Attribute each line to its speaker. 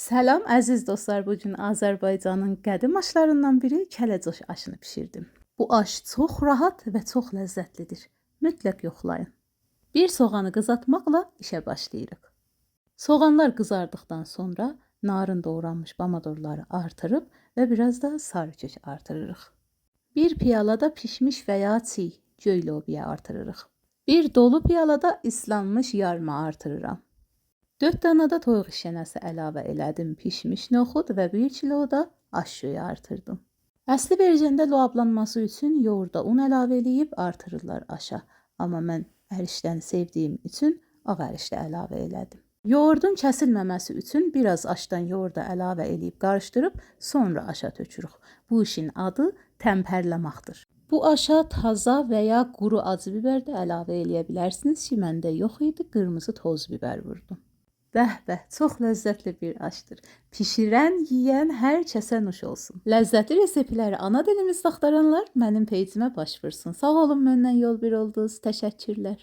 Speaker 1: Səlam əziz dostlar, bu gün Azərbaycanın qədim aşlarından biri kələcoş aşını bişirdim. Bu aş çox rahat və çox ləzzətlidir. Mütləq yoxlayın. Bir soğanı qızartmaqla işə başlayırıq. Soğanlar qızardıqdan sonra narın doğranmış pomidorları artırıb və biraz da sarı kök artırırıq. Bir piyalada pişmiş və ya çiğ göy lobiya artırırıq. Bir dolu piyalada islanmış yarma artırıram. 4 dənə də toyuq şənəsi əlavə elədim, pişmiş noxud və 1 kilo da aşyoyu artırdım. Əsli vericəndə luablanması üçün yoğurda un əlavə eləyib artırırlar aşa. Amma mən ərişdən sevdiyim üçün ağ ərişdə əlavə elədim. Yoğurdun kəsilməməsi üçün biraz aşdan yoğurda əlavə eləyib qarışdırıb sonra aşa tökürük. Bu işin adı təmpərləməkdir. Bu aşa taza və ya quru acı biber də əlavə eləyə bilərsiniz ki, məndə yox idi, qırmızı toz biber vurdum. Bəh, çox ləzzətli bir aşdır. Pişirən, yeyən hər kəsə nuş olsun. Ləzzətli reseptləri ana dilimizdə axtaranlar mənim peycimə baş vursun. Sağ olun, məndən yol bir oldunuz. Təşəkkürlər.